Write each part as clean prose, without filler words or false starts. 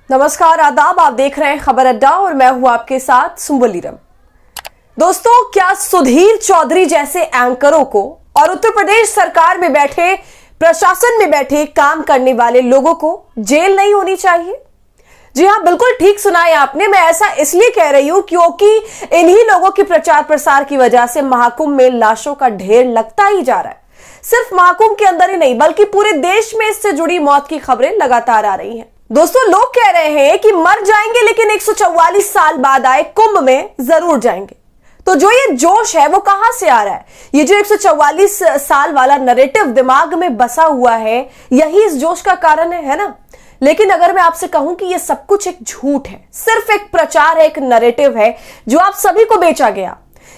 नमस्कार, आदाब। आप देख रहे हैं खबर अड्डा और मैं हूं आपके साथ सुंबलीरम। दोस्तों, क्या सुधीर चौधरी जैसे एंकरों को और उत्तर प्रदेश सरकार में बैठे, प्रशासन में बैठे काम करने वाले लोगों को जेल नहीं होनी चाहिए? जी हां, बिल्कुल ठीक सुना है आपने। मैं ऐसा इसलिए कह रही हूं क्योंकि इन्हीं लोगों की प्रचार प्रसार की वजह से महाकुंभ में लाशों का ढेर लगता ही जा रहा है। सिर्फ महाकुंभ के अंदर ही नहीं बल्कि पूरे देश में इससे जुड़ी मौत की खबरें लगातार आ रही हैं। दोस्तों, लोग कह रहे हैं कि मर जाएंगे लेकिन 144 साल बाद आए कुंभ में जरूर जाएंगे। तो जो ये जोश है वो कहां से आ रहा है? ये जो 144 साल वाला नैरेटिव दिमाग में बसा हुआ है, यही इस जोश का कारण है ना? लेकिन अगर मैं आपसे कहूं कि ये सब कुछ एक झूठ है, सिर्फ एक प्रचार है, एक नैरेटिव है जो आप सभी को बेचा गया।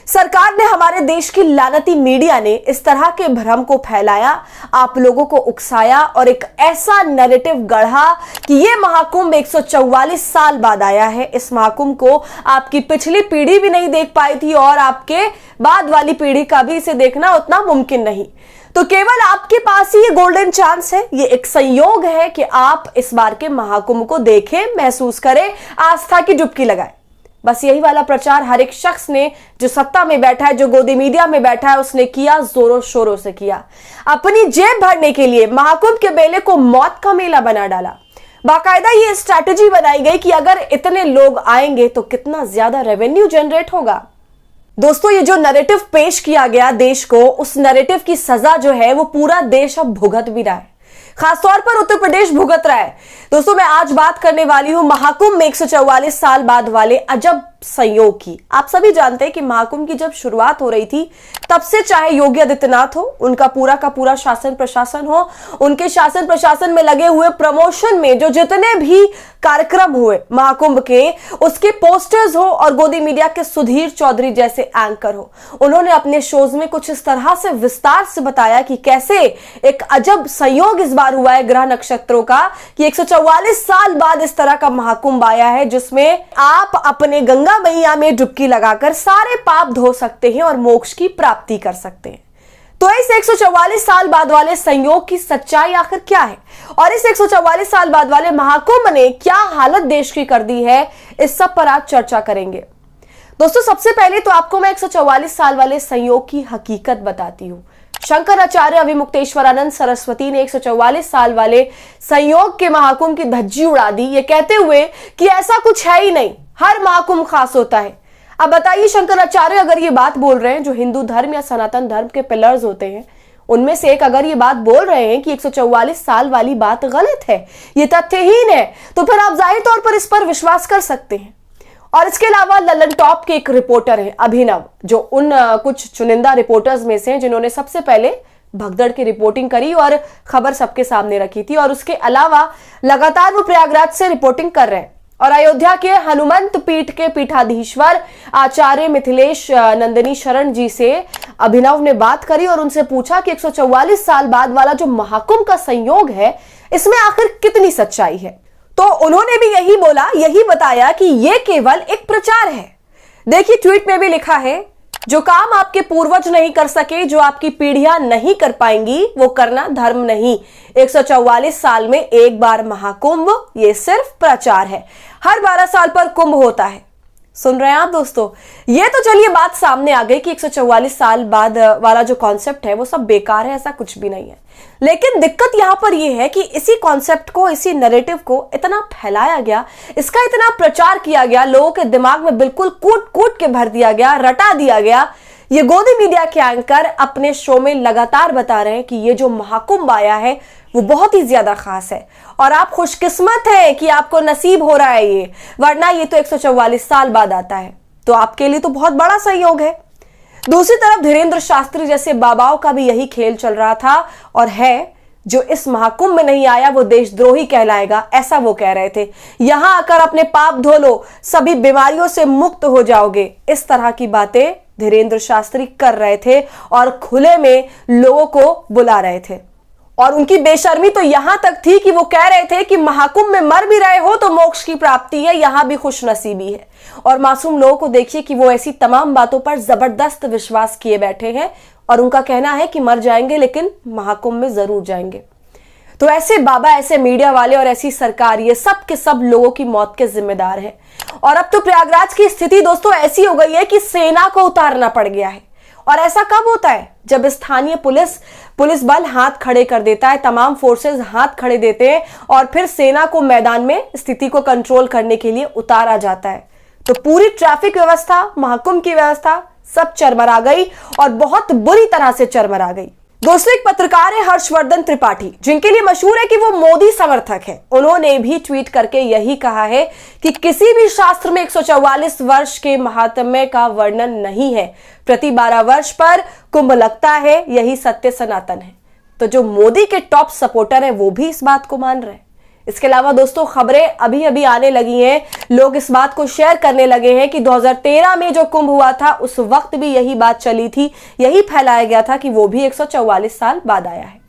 सरकार ने, हमारे देश की लानती मीडिया ने इस तरह के भ्रम को फैलाया, आप लोगों को उकसाया और एक ऐसा नैरेटिव गढ़ा कि ये महाकुंभ 144 साल बाद आया है। इस महाकुंभ को आपकी पिछली पीढ़ी भी नहीं देख पाई थी और आपके बाद वाली पीढ़ी का भी इसे देखना उतना मुमकिन नहीं। तो केवल आपके पास ही ये गोल्डन चांस है, ये एक संयोग है कि आप इस बार के महाकुंभ को देखें, महसूस करें, आस्था की डुबकी लगाएं। बस यही वाला प्रचार हर एक शख्स ने, जो सत्ता में बैठा है, जो गोदी मीडिया में बैठा है, उसने किया, जोरों शोरों से किया। अपनी जेब भरने के लिए महाकुंभ के मेले को मौत का मेला बना डाला। बाकायदा ये स्ट्रैटेजी बनाई गई कि अगर इतने लोग आएंगे तो कितना ज्यादा रेवेन्यू जनरेट होगा। दोस्तों, ये जो नैरेटिव पेश किया गया देश को, उस नैरेटिव की सजा जो है वो पूरा देश अब भुगत भी रहा है। खासतौर पर उत्तर प्रदेश भुगत रहा है। दोस्तों, मैं आज बात करने वाली हूं महाकुंभ में 144 साल बाद वाले अजब संयोग की। आप सभी जानते हैं कि महाकुंभ की जब शुरुआत हो रही थी तब से, चाहे योगी आदित्यनाथ हो, उनका पूरा का पूरा शासन प्रशासन हो, उनके शासन प्रशासन में लगे हुए प्रमोशन में जो जितने भी कार्यक्रम हुए महाकुंभ के, उसके पोस्टर्स हो और गोदी मीडिया के सुधीर चौधरी जैसे एंकर हो, उन्होंने अपने शोज में कुछ इस तरह से विस्तार से बताया कि कैसे एक अजब संयोग इस बार हुआ है ग्रह नक्षत्रों का कि 144 साल बाद इस तरह का महाकुंभ आया है जिसमें आप अपने गंगा मैया में डुबकी लगाकर सारे पाप धो सकते हैं और मोक्ष की प्राप्ति कर सकते हैं। तो इस 144 साल बाद वाले संयोग की सच्चाई आखिर क्या है और इस 144 साल बाद वाले महाकुंभ ने क्या हालत देश की कर दी है, इस सब पर आज चर्चा करेंगे। दोस्तों, सबसे पहले तो आपको मैं 144 साल वाले संयोग की हकीकत बताती हूं। शंकराचार्य अभिमुक्तेश्वरानंद सरस्वती ने 144 साल वाले संयोग के महाकुंभ की धज्जी उड़ा दी, ये कहते हुए कि ऐसा कुछ है ही नहीं, हर महाकुंभ खास होता है। अब बताइए, शंकराचार्य अगर ये बात बोल रहे हैं, जो हिंदू धर्म या सनातन धर्म के पिलर्स होते हैं उनमें से एक, अगर ये बात बोल रहे हैं कि 144 साल वाली बात गलत है, ये तथ्यहीन है, तो फिर आप जाहिर तौर पर इस पर विश्वास कर सकते हैं। और इसके अलावा ललन टॉप के एक रिपोर्टर है अभिनव, जो उन कुछ चुनिंदा रिपोर्टर्स में से हैं जिन्होंने सबसे पहले भगदड़ की रिपोर्टिंग करी और खबर सबके सामने रखी थी। और उसके अलावा लगातार वो प्रयागराज से रिपोर्टिंग कर रहे हैं और अयोध्या के हनुमंत पीठ के पीठाधीश्वर आचार्य मिथिलेश नंदिनी शरण जी से अभिनव ने बात करी और उनसे पूछा कि 144 साल बाद वाला जो महाकुंभ का संयोग है, इसमें आखिर कितनी सच्चाई है। तो उन्होंने भी यही बोला, यही बताया कि यह केवल एक प्रचार है। देखिए, ट्वीट में भी लिखा है, जो काम आपके पूर्वज नहीं कर सके, जो आपकी पीढ़ियां नहीं कर पाएंगी, वो करना धर्म नहीं। 144 साल में एक बार महाकुंभ, ये सिर्फ प्रचार है। हर 12 साल पर कुंभ होता है। सुन रहे हैं आप दोस्तों? ये तो चलिए बात सामने आ गई कि 144 साल बाद वाला जो कॉन्सेप्ट है वो सब बेकार है, ऐसा कुछ भी नहीं है। लेकिन दिक्कत यहां पर यह है कि इसी कॉन्सेप्ट को, इसी नैरेटिव को इतना फैलाया गया, इसका इतना प्रचार किया गया, लोगों के दिमाग में बिल्कुल कूट कूट के भर दिया गया, रटा दिया गया। ये गोदी मीडिया के एंकर अपने शो में लगातार बता रहे हैं कि ये जो महाकुंभ आया है वो बहुत ही ज्यादा खास है और आप खुशकिस्मत हैं कि आपको नसीब हो रहा है ये, वरना ये तो 144 साल बाद आता है। तो आपके लिए तो बहुत बड़ा संयोग है। दूसरी तरफ धीरेन्द्र शास्त्री जैसे बाबाओं का भी यही खेल चल रहा था और है, जो इस महाकुंभ में नहीं आया वो देशद्रोही कहलाएगा, ऐसा वो कह रहे थे। यहां आकर अपने पाप धो लो, सभी बीमारियों से मुक्त हो जाओगे, इस तरह की बातें धीरेन्द्र शास्त्री कर रहे थे और खुले में लोगों को बुला रहे थे। और उनकी बेशर्मी तो यहां तक थी कि वो कह रहे थे कि महाकुंभ में मर भी रहे हो तो मोक्ष की प्राप्ति है, यहां भी खुशनसीबी है। और मासूम लोगों को देखिए कि वो ऐसी तमाम बातों पर जबरदस्त विश्वास किए बैठे हैं और उनका कहना है कि मर जाएंगे लेकिन महाकुंभ में जरूर जाएंगे। तो ऐसे बाबा, ऐसे मीडिया वाले और ऐसी सरकार, ये सब के सब लोगों की मौत के जिम्मेदार हैं। और अब तो प्रयागराज की स्थिति दोस्तों ऐसी हो गई है कि सेना को उतारना पड़ गया है। और ऐसा कब होता है? जब स्थानीय पुलिस बल हाथ खड़े कर देता है, तमाम फोर्सेस हाथ खड़े देते हैं और फिर सेना को मैदान में स्थिति को कंट्रोल करने के लिए उतारा जाता है। तो पूरी ट्रैफिक व्यवस्था, महाकुंभ की व्यवस्था सब चरमरा गई और बहुत बुरी तरह से चरमरा गई। दोस्तों, एक पत्रकार है हर्षवर्धन त्रिपाठी, जिनके लिए मशहूर है कि वो मोदी समर्थक है। उन्होंने भी ट्वीट करके यही कहा है कि किसी भी शास्त्र में 144 वर्ष के महात्म्य का वर्णन नहीं है। प्रति 12 वर्ष पर कुंभ लगता है, यही सत्य सनातन है। तो जो मोदी के टॉप सपोर्टर है वो भी इस बात को मान रहे हैं। इसके अलावा दोस्तों, खबरें अभी अभी आने लगी हैं, लोग इस बात को शेयर करने लगे हैं कि 2013 में जो कुंभ हुआ था उस वक्त भी यही बात चली थी, यही फैलाया गया था कि वो भी 144 साल बाद आया है।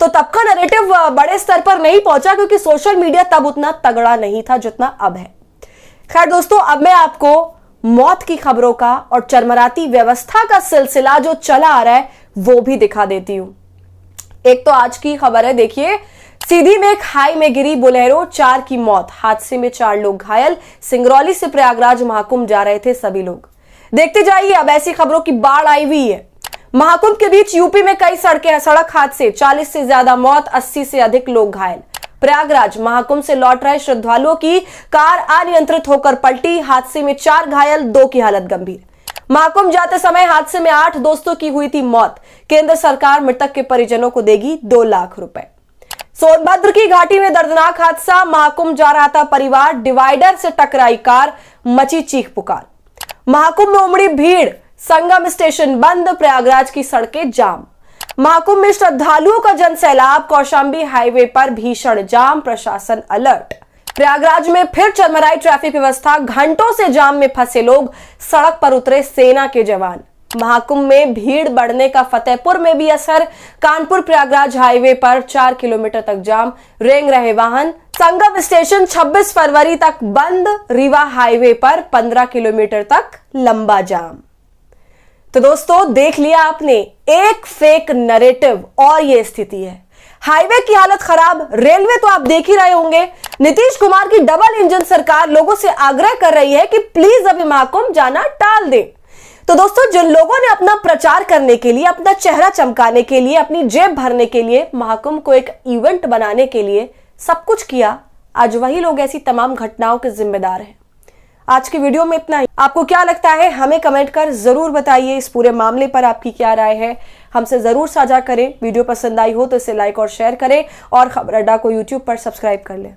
तो तब का नैरेटिव बड़े स्तर पर नहीं पहुंचा क्योंकि सोशल मीडिया तब उतना तगड़ा नहीं था जितना अब है। खैर दोस्तों, अब मैं आपको मौत की खबरों का और चरमराती व्यवस्था का सिलसिला जो चला आ रहा है वो भी दिखा देती हूं। एक तो आज की खबर है, देखिए, सीधी में खाई में गिरी बोलेरो, 4 की मौत, हादसे में 4 लोग घायल। सिंगरौली से प्रयागराज महाकुंभ जा रहे थे सभी लोग। देखते जाइए, अब ऐसी खबरों की बाढ़ आई हुई है। महाकुंभ के बीच यूपी में कई सड़क हादसे, 40 से ज्यादा मौत, 80 से अधिक लोग घायल। प्रयागराज महाकुंभ से लौट रहे श्रद्धालुओं की कार अनियंत्रित होकर पलटी, हादसे में 4 घायल, 2 की हालत गंभीर। महाकुंभ जाते समय हादसे में 8 दोस्तों की हुई थी मौत। केंद्र सरकार मृतक के परिजनों को देगी 2 लाख रुपए। सोनभद्र की घाटी में दर्दनाक हादसा, महाकुंभ जा रहा था परिवार, डिवाइडर से टकराई कार, मची चीख पुकार। महाकुंभ में उमड़ी भीड़, संगम स्टेशन बंद, प्रयागराज की सड़कें जाम। महाकुंभ में श्रद्धालुओं का जनसैलाब, कौशांबी हाईवे पर भीषण जाम, प्रशासन अलर्ट। प्रयागराज में फिर चरमराई ट्रैफिक व्यवस्था, घंटों से जाम में फंसे लोग, सड़क पर उतरे सेना के जवान। महाकुंभ में भीड़ बढ़ने का फतेहपुर में भी असर, कानपुर प्रयागराज हाईवे पर 4 किलोमीटर तक जाम, रेंग रहे वाहन। संगम स्टेशन 26 फरवरी तक बंद, रीवा हाईवे पर 15 किलोमीटर तक लंबा जाम। तो दोस्तों, देख लिया आपने, एक फेक नैरेटिव और ये स्थिति है। हाईवे की हालत खराब, रेलवे तो आप देख ही रहे होंगे। नीतीश कुमार की डबल इंजन सरकार लोगों से आग्रह कर रही है कि प्लीज अभी महाकुंभ जाना टाल दें। तो दोस्तों, जिन लोगों ने अपना प्रचार करने के लिए, अपना चेहरा चमकाने के लिए, अपनी जेब भरने के लिए, महाकुंभ को एक इवेंट बनाने के लिए सब कुछ किया, आज वही लोग ऐसी तमाम घटनाओं के जिम्मेदार हैं। आज की वीडियो में इतना ही। आपको क्या लगता है हमें कमेंट कर जरूर बताइए। इस पूरे मामले पर आपकी क्या राय है, हमसे जरूर साझा करें। वीडियो पसंद आई हो तो इसे लाइक और शेयर करें और खबर अड्डा को यूट्यूब पर सब्सक्राइब कर लें।